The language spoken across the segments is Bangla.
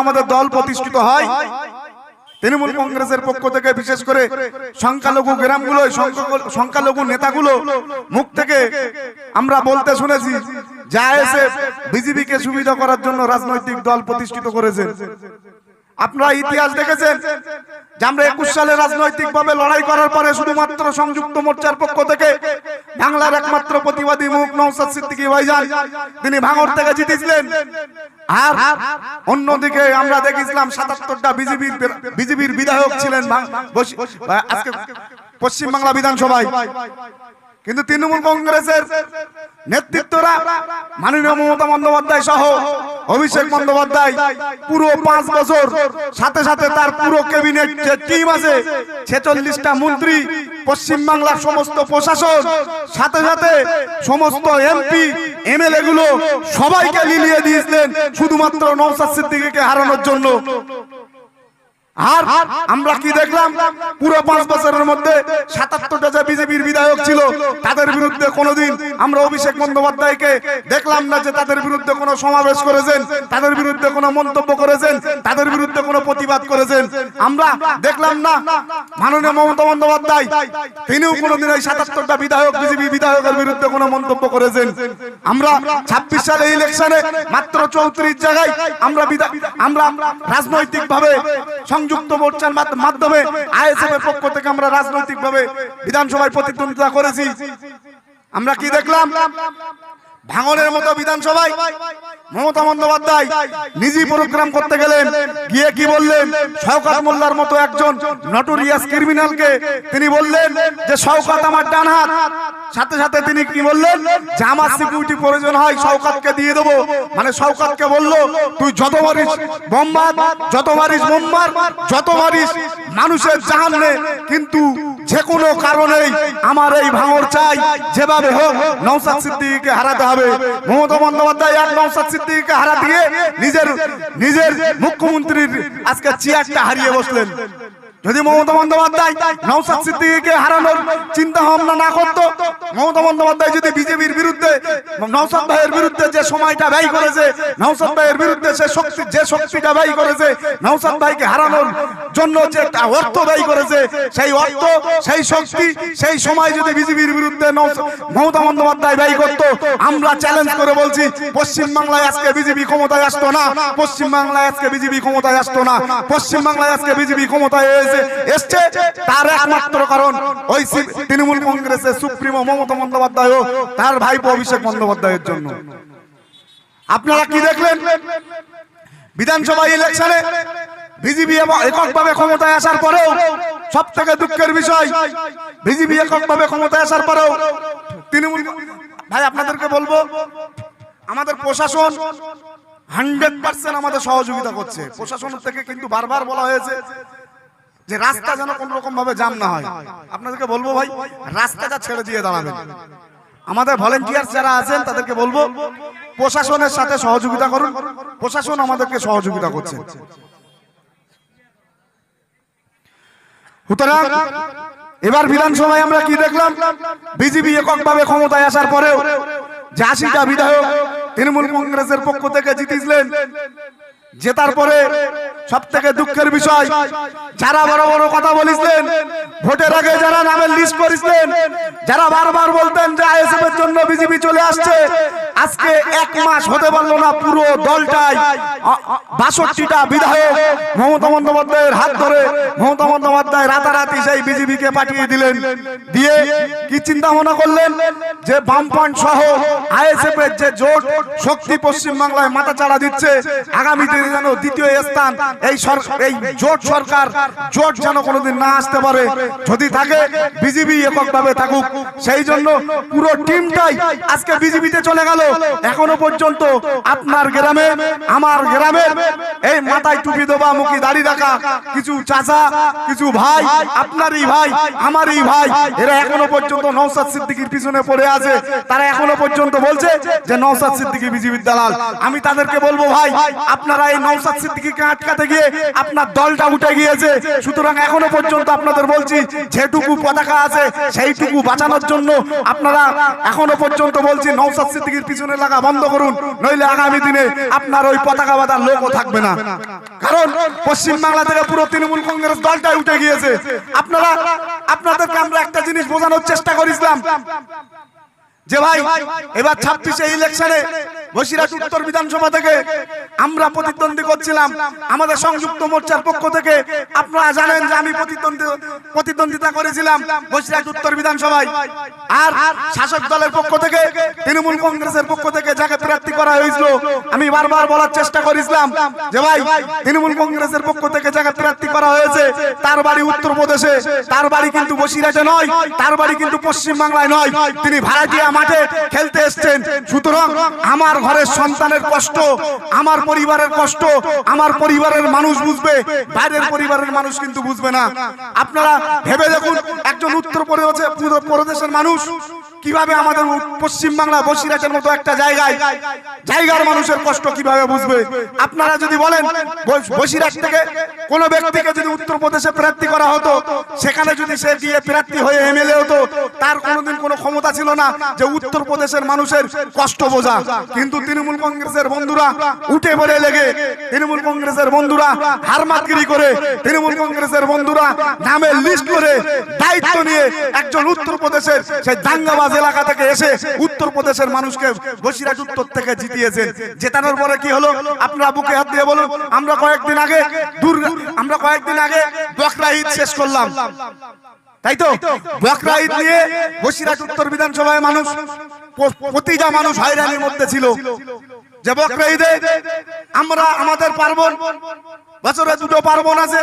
আমাদের দল প্রতিষ্ঠিত হয়, তৃণমূল কংগ্রেসের পক্ষ থেকে বিশেষ করে সংখ্যালঘু গ্রামগুলো, সংখ্যালঘু নেতাগুলো মুখ থেকে আমরা বলতে শুনেছি যে আইএসএফ বিজেপিকে সুবিধা করার জন্য রাজনৈতিক দল প্রতিষ্ঠিত করেছে। আপনারা ইতিহাস দেখেছেন যে আমরা 21 সালে রাজনৈতিক ভাবে লড়াই করার পরে শুধুমাত্র সংযুক্ত মোর্চার পক্ষ থেকে বাংলার একমাত্র প্রতিবাদী মুখ নওশাদ সিদ্দিকী ভাইজান, তিনি ভাঙড় থেকে জিতেছিলেন। আর অন্যদিকে আমরা দেখেছিলাম 77টা বিজেপির বিধায়ক ছিলেন আজকে পশ্চিম বাংলা বিধানসভায়। কিন্তু তৃণমূল কংগ্রেসের নেতৃত্বরা মাননীয় মমতা বন্দ্যোপাধ্যায় সহ অভিষেক বন্দ্যোপাধ্যায় পুরো 5 বছর, সাথে সাথে তার পুরো ক্যাবিনেট যে টিম আছে, 46টা মন্ত্রী, পশ্চিম বাংলার সমস্ত প্রশাসন, সাথে সাথে সমস্ত এমপি এমএলএ গুলো সবাইকে লিলিয়ে দিয়েছিলেন শুধুমাত্র নওশাদ সিদ্দিকীকে হারানোর জন্য। আর আমরা কি দেখলাম, পুরো 5 বছরের মধ্যে 77টা যে বিজেপির বিধায়ক ছিল তাদের বিরুদ্ধে কোনোদিন আমরা অভিষেক বন্দ্যোপাধ্যায়কে দেখলাম না যে তাদের বিরুদ্ধে কোনো সমাবেশ করেছেন, তাদের বিরুদ্ধে কোনো মন্তব্য করেছেন, তাদের বিরুদ্ধে কোনো প্রতিবাদ করেছেন। আমরা দেখলাম না মাননীয় মমতা বন্দ্যোপাধ্যায় তিনিও কোনোদিন এই 77টা বিধায়ক বিজেপি বিধায়কের বিরুদ্ধে কোনো মন্তব্য করেছেন। আমরা 26 সালে ইলেকশনে মাত্র 34 জায়গায় আমরা রাজনৈতিক ভাবে সংযুক্ত মোর্চার মাধ্যমে আইএসএফ এর পক্ষ থেকে আমরা রাজনৈতিক ভাবে বিধানসভায় প্রতিদ্বন্দ্বিতা করেছি। আমরা কি দেখলাম, ভাঙনের মতো বিধানসভায় মমতা বন্দ্যোপাধ্যায় নিজেই প্রোগ্রাম করতে গেলেন, গিয়ে কি বললেন, শওকত মোল্লার মতো একজন নটোরিয়াস ক্রিমিনালকে তিনি বললেন যে শওকত আমার ডান হাত। সাথে সাথে তিনি কি বললেন যে আমার সিকিউরিটি প্রয়োজন হয় শওকতকে দিয়ে দেবো। মানে শওকতকে বললো তুই যত মারিস বোম মার, যত মারিস বোম মার, যত মারিস মানুষের জান নে, কিন্তু যে কোনো কারণেই আমার এই ভাঙড় চাই, যেভাবে হোক নওশাদ সিদ্দিকীকে হারাতে হবে। মমতা বন্দ্যোপাধ্যায় এক নওশাদ সিদ্দিকীকে হারা দিয়ে নিজের মুখ্যমন্ত্রীর আজকে চেয়ারটা হারিয়ে বসলেন। যদি মমতা বন্দ্যোপাধ্যায় নওশাদ সিদ্দিকীকে হারানোর চিন্তা ভাবনা না করতো, মমতা বন্দ্যোপাধ্যায় যদি বিজেপির বিরুদ্ধে নওশাদ ভাইয়ের বিরুদ্ধে যে সময়টা ব্যয় করেছে, নওশাদ ভাইয়ের বিরুদ্ধে যে শক্তিটা ব্যয় করেছে, নওশাদ ভাইকে হারানোর জন্য যে অর্থ ব্যয় করেছে, সেই অর্থ, সেই শক্তি, সেই সময় যদি বিজেপির বিরুদ্ধে মমতা বন্দ্যোপাধ্যায় ব্যয় করতো, আমরা চ্যালেঞ্জ করে বলছি পশ্চিম বাংলায় আজকে বিজেপি ক্ষমতায় আসতো না, পশ্চিম বাংলায় আজকে বিজেপি ক্ষমতায় আসতো না, পশ্চিম বাংলায় আজকে বিজেপি ক্ষমতায় এসছে। তার একমাত্র কারণ ওই তৃণমূল কংগ্রেসের সুপ্রিমো মমতা বন্দ্যোপাধ্যায় ও তার ভাইপো অভিষেক বন্দ্যোপাধ্যায়ের জন্য। আপনারা কি দেখলেন, বিধানসভা ইলেকশনে বিজেপি এককভাবে ক্ষমতায় আসার পরেও, সব থেকে দুঃখের বিষয়, বিজেপি এককভাবে ক্ষমতায় আসার পরেও তৃণমূল, ভাই আপনাদেরকে বলবো আমাদের প্রশাসন 100% আমাদের সহযোগিতা করছে। প্রশাসনের থেকে কিন্তু বারবার বলা হয়েছে যে রাস্তা যেন কোন রকম ভাবে জাম না হয়। আপনাদেরকে বলবো ভাই, রাস্তাটা ছেড়ে দিয়ে দাঁড়াবেন। আমাদের ভলেন্টিয়ার যারা আছেন তাদেরকে বলবো প্রশাসনের সাথে সহযোগিতা করুন, প্রশাসন আমাদেরকে সহযোগিতা করছে। সুতরাং এবার বিধানসভায় আমরা কি দেখলাম, বিজেপি এককভাবে ক্ষমতায় আসার পরেও যে 80টা বিধায়ক তৃণমূল কংগ্রেসের পক্ষ থেকে জিতেছিলেন, জেতার পরে সব থেকে দুঃখের বিষয়, যারা বড় বড় কথা বলেছিলেন, ভোটের আগে যারা নামের লিস্ট করেছিলেন, যারা বারবার বলতেন যে আইএসএফ এর জন্য বিজেপি চলে আসছে, আজকে 1 মাস হতে পারলো না পুরো দলটাই 62টা বিধায়ক মমতা বন্দ্যোপাধ্যায়ের হাত ধরে মমতা বন্দ্যোপাধ্যায় রাতারাতি সেই বিজেপিকে পাঠিয়ে দিলেন। দিয়ে কি চিন্তা ভাবনা করলেন যে বামফ্রন্ট সহ আইএসএফ এর যে জোট শক্তি পশ্চিম বাংলায় মাথা চাড়া দিচ্ছে, আগামী দিনে যেন দ্বিতীয় স্থান এই জোট সরকার জোট যেন কোনোদিন না আসতে পারে, যদি থাকে বিজেপি এককভাবে থাকুক। সেই জন্য পুরো টিমটাই আজকে বিজেপিতে চলে গেল। এখনো পর্যন্ত আপনার গ্রামে, আমার গ্রামে এই মাথায় টুপি দেওয়া, মুখে দাড়ি রাখা কিছু চাচা, কিছু ভাই, আপনারই ভাই, আমারই ভাই, এরা এখনো পর্যন্ত নওশাদ সিদ্দিকীর পিছনে পড়ে আছে। তারা এখনো পর্যন্ত বলছে যে নওশাদ সিদ্দিকী বিজেপির দালাল। আমি তাদেরকে বলবো ভাই, আপনারা এই নওশাদ সিদ্দিকীকে আটকাতে গিয়ে আপনার দলটা উঠে গিয়েছে। সুতরাং এখনো পর্যন্ত আপনাদের বলছি, যেটুকু পতাকা আছে সেইটুকু বাঁচানোর জন্য আপনারা এখনো পর্যন্ত বলছি নওশাদ সিদ্দিকীর পিছনে লাগা বন্ধ করুন, নইলে আগামী দিনে আপনার ওই পতাকা বাঁধার লোকও থাকবে না। না, কারণ পশ্চিম বাংলা থেকে পুরো তৃণমূল কংগ্রেস দলটাই উঠে গিয়েছে। আপনাদেরকে আমরা একটা জিনিস বোঝানোর চেষ্টা করেছিলাম যে ভাই এবার 26-এ ইলেকশনে বসিরহাট উত্তর বিধানসভা থেকে আমরা প্রতিদ্বন্দ্বী করছিলাম আমাদের সংযুক্ত মোর্চার পক্ষ থেকে। আপনারা জানেন যে আমি প্রতিদ্বন্দ্বিতা করেছিলাম বসিরহাট উত্তর বিধানসভায়, আর শাসক দলের পক্ষ থেকে তৃণমূল কংগ্রেসের পক্ষ থেকে যাকে প্রার্থী করা হয়েছিল আমি বারবার বলার চেষ্টা করেছিলাম যে ভাই তৃণমূল কংগ্রেসের পক্ষ থেকে যাকে প্রার্থী করা হয়েছে তার বাড়ি উত্তরপ্রদেশে, তার বাড়ি কিন্তু বসিরহাটে নয়, তার বাড়ি কিন্তু পশ্চিম বাংলায় নয়, তিনি ভাড়াটিয়া মাঠে খেলতে এসেছেন। সুতরাং আমার ঘরের সন্তানের কষ্ট, আমার পরিবারের কষ্ট আমার পরিবারের মানুষ বুঝবে, বাইরের পরিবারের মানুষ কিন্তু বুঝবে না। আপনারা ভেবে দেখুন একজন উত্তরপ্রদেশের মানুষ কিভাবে আমাদের পশ্চিম বাংলা বসিরহাটের মতো একটা জায়গার মানুষের কষ্ট কিভাবে বুঝবে। আপনারা যদি বলেন বসিরহাট থেকে কোন ব্যক্তিকে যদি উত্তরপ্রদেশে প্রার্থী করা হতো, সেখানে যদি সে গিয়ে প্রার্থী হয়ে এমএলএ হতো, তার কোনোদিন কোনো ক্ষমতা ছিল না যে উত্তরপ্রদেশের মানুষের কষ্ট বোঝা। কিন্তু তৃণমূল কংগ্রেসের বন্ধুরা উঠে পড়ে লেগে, তৃণমূল কংগ্রেসের বন্ধুরা হারমাতগিরি করে, তৃণমূল কংগ্রেসের বন্ধুরা নামের লিস্ট করে দায়িত্ব নিয়ে একজন উত্তরপ্রদেশের সেই দাঙ্গাবাজ এলাকা থেকে এসে উত্তরপ্রদেশের মানুষকে বসিরহাট উত্তর থেকে জিতিয়েছেন। জেতানোর পরে কি হলো আপনারা বুকে হাত দিয়ে বলুন। আমরা কয়েকদিন আগে বকরা ঈদ শেষ করলাম, তাই তো? বকরা ঈদ নিয়ে বসিরহাট উত্তর বিধানসভায় প্রতিটা মানুষ হয়রানির মধ্যে ছিল যে বকরা ঈদে আমাদের পার্বণ, বছরে দুটো পার্বণ আছে,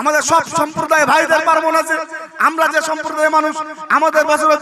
আমাদের সব সম্প্রদায় ভাইদের পার্বণ আছে। আমরা যে সম্প্রদায়ের মানুষ আমাদের বছরে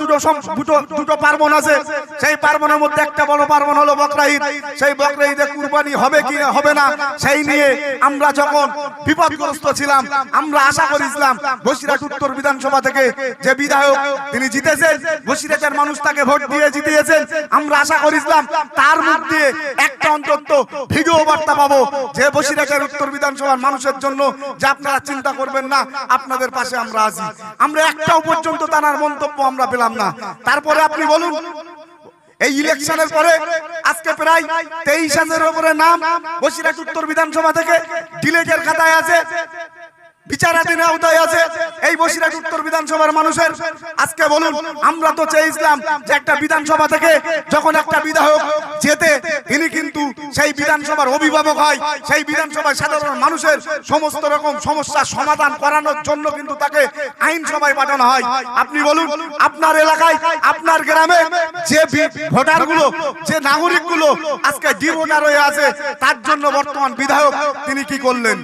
দুটো পার্বণ আছে। সেই পার্বণের মধ্যে একটা বড় পার্বণ হলো বকরা ঈদ। সেই বকরা ঈদে কুরবানি হবে কি হবে না সেই নিয়ে আমরা যখন বিপদগ্রস্ত ছিলাম, আমরা আশা করেছিলাম বসিরহাট উত্তর বিধানসভা থেকে যে বিধায়ক তিনি জিতেছেন, বসিরহাটের মানুষ তাকে ভোট দিয়ে জিতিয়েছেন, আমরা আশা করেছিলাম তার মুখ দিয়ে একটা অন্তত ভিডিও বার্তা পাবো যে বসিরহাটের উত্তর বিধানসভার মানুষের জন্য যে আপনারা চিন্তা করবেন না, আপনাদের পাশে আমরা আছি। আমরা একটাও পর্যন্ত তার মন্তব্য আমরা পেলাম না। তারপরে আপনি বলুন এই ইলেকশনের পরে আজকে প্রায় 23,000-এর উপরে নাম বসিরহাট উত্তর বিধানসভা থেকে ডিলেটের খাতায় আছে, বিচারাধীন আওতায় আছে এই বসিরহাট উত্তর বিধানসভার মানুষের। আজকে বলুন আমরা তো চেয়েছিলাম যে একটা বিধানসভা থেকে যখন একটা বিধায়ক জেতে তিনি কিন্তু সেই বিধানসভার অভিভাবক হয়, সেই বিধানসভায় সাধারণ মানুষের সমস্ত রকম সমস্যার সমাধান করানোর জন্য কিন্তু তাকে আইনসভায় পাঠানো হয়। আপনি বলুন আপনার এলাকায় আপনার গ্রামে যে ভোটারগুলো যে নাগরিকগুলো আজকে ডি ভোটার হয়ে আছে তার জন্য বর্তমান বিধায়ক তিনি কি করলেন?